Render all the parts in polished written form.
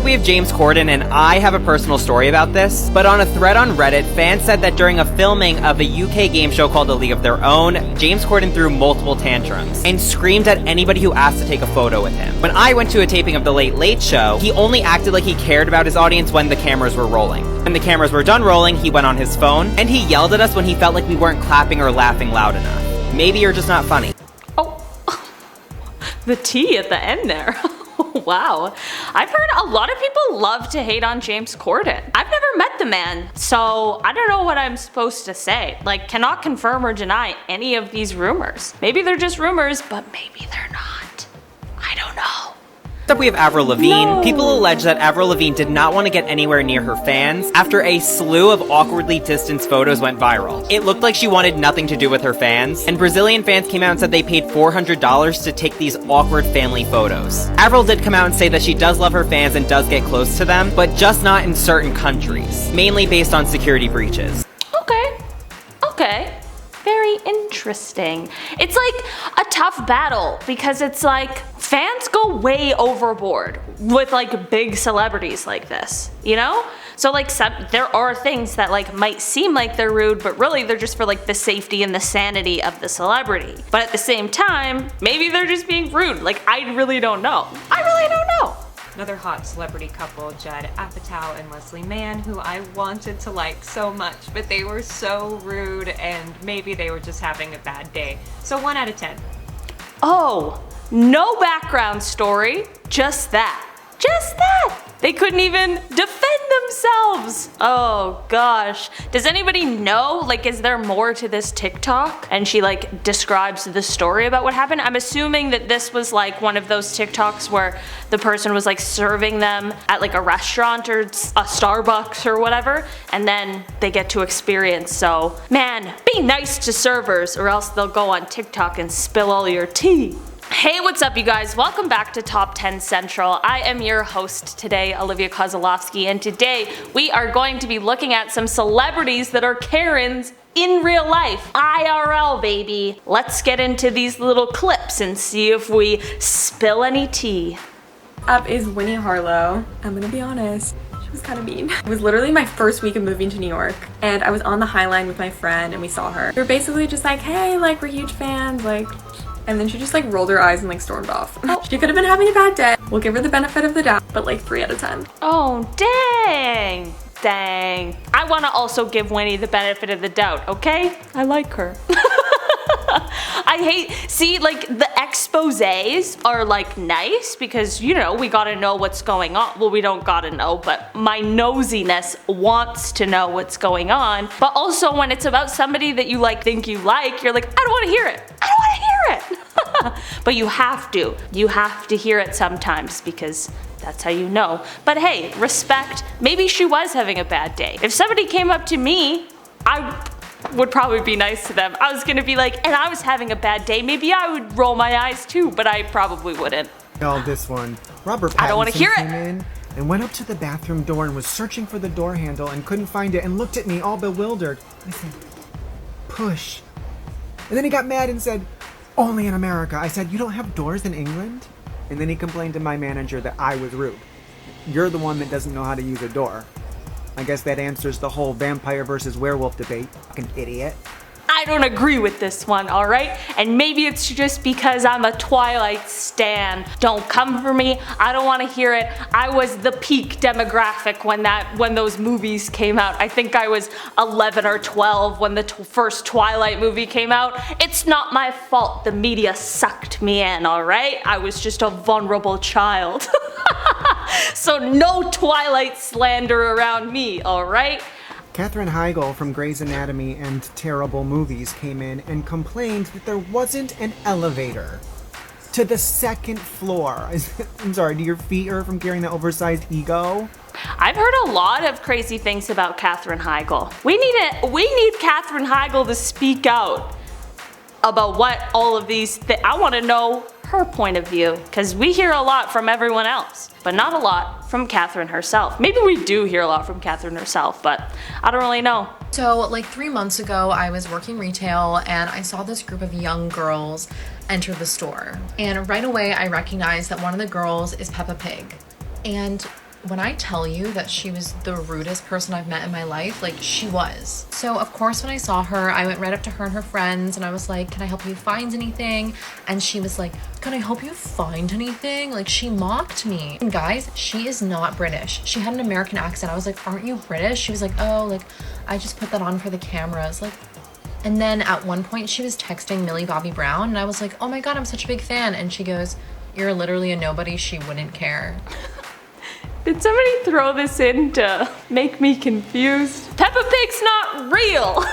We have James Corden, and I have a personal story about this, but on a thread on Reddit, fans said that during a filming of a UK game show called A League of Their Own, James Corden threw multiple tantrums and screamed at anybody who asked to take a photo with him. When I went to a taping of The Late Late Show, he only acted like he cared about his audience when the cameras were rolling. When the cameras were done rolling, he went on his phone, and he yelled at us when he felt like we weren't clapping or laughing loud enough. Maybe you're just not funny. Oh, the tea at the end there. Wow. I've heard a lot of people love to hate on James Corden. I've never met the man, so I don't know what I'm supposed to say. Like, cannot confirm or deny any of these rumors. Maybe they're just rumors, but maybe they're not. I don't know. Up we have Avril Lavigne. People allege that Avril Lavigne did not want to get anywhere near her fans after a slew of awkwardly distanced photos went viral. It looked like she wanted nothing to do with her fans, and Brazilian fans came out and said they paid $400 to take these awkward family photos. Avril did come out and say that she does love her fans and does get close to them, but just not in certain countries, mainly based on security breaches. Okay. Very interesting. It's like a tough battle because it's like fans go way overboard with like big celebrities like this, you know? So like there are things that like might seem like they're rude, but really they're just for like the safety and the sanity of the celebrity. But at the same time, maybe they're just being rude. Like I really don't know. Another hot celebrity couple, Judd, Apatow, and Leslie Mann, who I wanted to like so much, but they were so rude and maybe they were just having a bad day. So 1 out of 10. Oh, no background story, just that. Just that! They couldn't even defend themselves! Oh gosh. Does anybody know, like, is there more to this TikTok? And she like describes the story about what happened? I'm assuming that this was like one of those TikToks where the person was like serving them at like a restaurant or a Starbucks or whatever, and then they get to experience. So, man, be nice to servers or else they'll go on TikTok and spill all your tea. Hey, what's up you guys? Welcome back to Top 10 Central. I am your host today, Olivia Kozlowski, and today we are going to be looking at some celebrities that are Karens in real life. IRL, baby. Let's get into these little clips and see if we spill any tea. Up is Winnie Harlow. I'm gonna be honest, she was kind of mean. It was literally my first week of moving to New York, and I was on the High Line with my friend and we saw her. We were basically just like, hey, like we're huge fans, like. And then she just like rolled her eyes and like stormed off. She could have been having a bad day. We'll give her the benefit of the doubt, but like 3 out of 10. Oh, dang. Dang. I want to also give Winnie the benefit of the doubt, okay? I like her. See, like the exposés are like nice because, you know, we gotta know what's going on. Well, we don't gotta know, but my nosiness wants to know what's going on. But also when it's about somebody that you like think you like, you're like, I don't want to hear it. I don't want to hear it. But you have to. You have to hear it sometimes because that's how you know. But hey, respect. Maybe she was having a bad day. If somebody came up to me, I would probably be nice to them. I was gonna be like, and I was having a bad day, maybe I would roll my eyes too, but I probably wouldn't. Oh, this one. Robert I don't want to hear Pattinson it. came in and went up to the bathroom door and was searching for the door handle and couldn't find it and looked at me all bewildered. I said, push. And then he got mad and said, only in America. I said, you don't have doors in England? And then he complained to my manager that I was rude. You're the one that doesn't know how to use a door. I guess that answers the whole vampire versus werewolf debate. Fucking idiot. I don't agree with this one, alright? And maybe it's just because I'm a Twilight stan. Don't come for me, I don't want to hear it. I was the peak demographic when those movies came out. I think I was 11 or 12 when the first Twilight movie came out. It's not my fault the media sucked me in, alright? I was just a vulnerable child. So no Twilight slander around me, alright? Katherine Heigl from Grey's Anatomy and Terrible Movies came in and complained that there wasn't an elevator to the second floor. I'm sorry, do your feet hurt from carrying that oversized ego? I've heard a lot of crazy things about Katherine Heigl. We need Katherine Heigl to speak out about what all of these I want to know her point of view, because we hear a lot from everyone else, but not a lot from Katherine herself. Maybe we do hear a lot from Katherine herself, but I don't really know. So like 3 months ago, I was working retail and I saw this group of young girls enter the store. And right away, I recognized that one of the girls is Peppa Pig. And When I tell you that she was the rudest person I've met in my life, like she was. So of course when I saw her, I went right up to her and her friends and I was like, can I help you find anything? And she was like, can I help you find anything? Like she mocked me. And guys, she is not British. She had an American accent. I was like, aren't you British? She was like, oh, like I just put that on for the cameras. Like, and then at one point she was texting Millie Bobby Brown and I was like, oh my God, I'm such a big fan. And she goes, you're literally a nobody, she wouldn't care. Did somebody throw this in to make me confused? Peppa Pig's not real!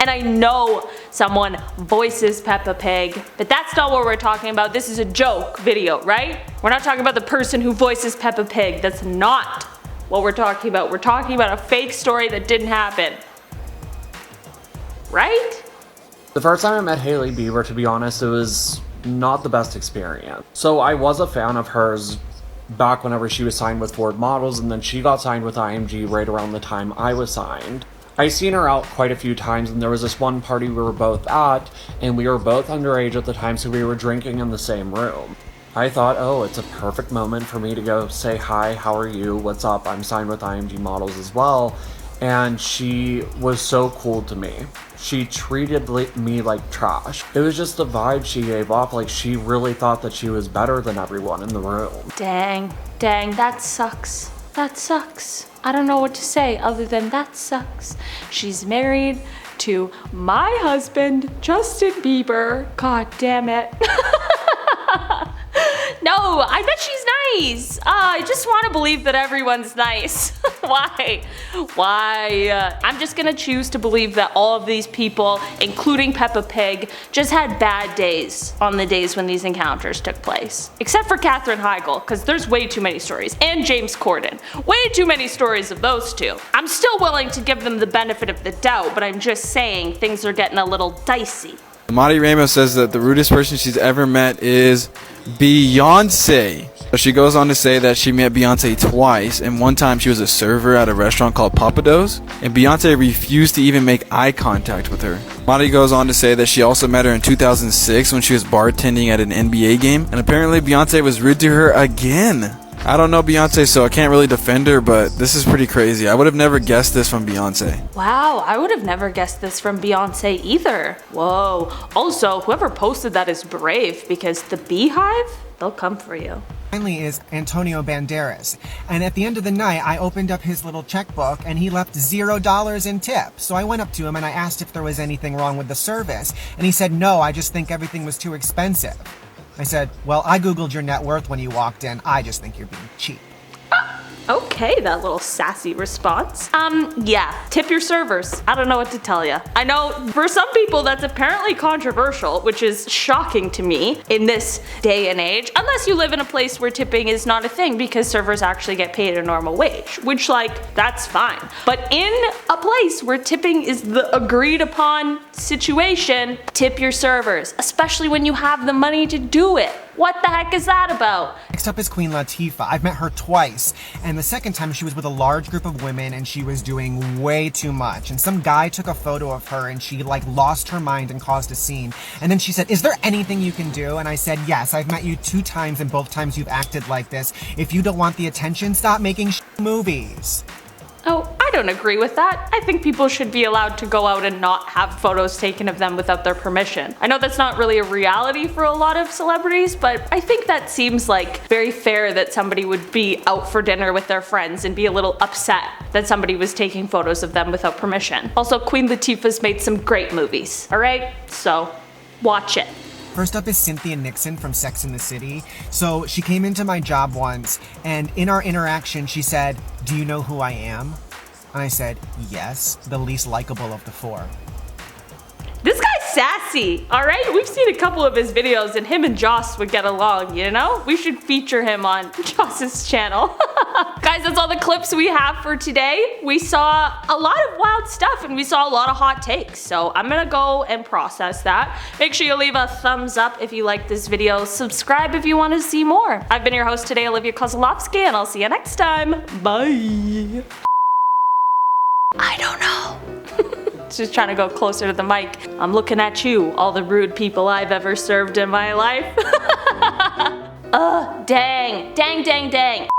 And I know someone voices Peppa Pig, but that's not what we're talking about. This is a joke video, right? We're not talking about the person who voices Peppa Pig. That's not what we're talking about. We're talking about a fake story that didn't happen. Right? The first time I met Hailey Bieber, to be honest, it was not the best experience. So I was a fan of hers back whenever she was signed with Ford Models, and then she got signed with IMG right around the time I was signed. I seen her out quite a few times, and there was this one party we were both at, and we were both underage at the time, so we were drinking in the same room. I thought, oh, it's a perfect moment for me to go say, hi, how are you, what's up, I'm signed with IMG Models as well. And she was so cool to me. She treated me like trash. It was just the vibe she gave off, like she really thought that she was better than everyone in the room. Dang, that sucks. That sucks. I don't know what to say other than that sucks. She's married to my husband, Justin Bieber. God damn it. No, I bet she's nice. I just want to believe that everyone's nice. Why? I'm just gonna choose to believe that all of these people, including Peppa Pig, just had bad days on the days when these encounters took place. Except for Katherine Heigl, because there's way too many stories. And James Corden. Way too many stories of those two. I'm still willing to give them the benefit of the doubt, but I'm just saying things are getting a little dicey. Monty Ramos says that the rudest person she's ever met is Beyonce. She goes on to say that she met Beyonce twice, and one time she was a server at a restaurant called Papatow's, and Beyonce refused to even make eye contact with her. Monty goes on to say that she also met her in 2006 when she was bartending at an NBA game, and apparently Beyonce was rude to her again. I don't know Beyonce, so I can't really defend her, but this is pretty crazy. I would have never guessed this from Beyonce. Wow, I would have never guessed this from Beyonce either. Whoa. Also, whoever posted that is brave, because the Beehive, they'll come for you. Finally is Antonio Banderas. And at the end of the night, I opened up his little checkbook and he left $0 in tip. So I went up to him and I asked if there was anything wrong with the service. And he said, no, I just think everything was too expensive. I said, well, I Googled your net worth when you walked in. I just think you're being cheap. Okay, that little sassy response. Yeah, tip your servers. I don't know what to tell you. I know for some people that's apparently controversial, which is shocking to me in this day and age, unless you live in a place where tipping is not a thing because servers actually get paid a normal wage, which like, that's fine. But in a place where tipping is the agreed upon situation, tip your servers, especially when you have the money to do it. What the heck is that about? Next up is Queen Latifah. I've met her twice, and the second time she was with a large group of women and she was doing way too much. And some guy took a photo of her and she like lost her mind and caused a scene. And then she said, is there anything you can do? And I said, yes, I've met you 2 times and both times you've acted like this. If you don't want the attention, stop making movies. Oh, I don't agree with that. I think people should be allowed to go out and not have photos taken of them without their permission. I know that's not really a reality for a lot of celebrities, but I think that seems like very fair that somebody would be out for dinner with their friends and be a little upset that somebody was taking photos of them without permission. Also, Queen Latifah's made some great movies, alright? So, watch it. First up is Cynthia Nixon from Sex and the City. So she came into my job once, and in our interaction she said, do you know who I am? And I said, yes, the least likable of the 4. This guy's sassy, alright? We've seen a couple of his videos and him and Joss would get along, you know? We should feature him on Joss's channel. Guys, that's all the clips we have for today. We saw a lot of wild stuff and we saw a lot of hot takes, so I'm gonna go and process that. Make sure you leave a thumbs up if you like this video. Subscribe if you want to see more. I've been your host today, Olivia Kozlowski, and I'll see you next time. Bye. I don't know. Just trying to go closer to the mic. I'm looking at you, all the rude people I've ever served in my life. Dang.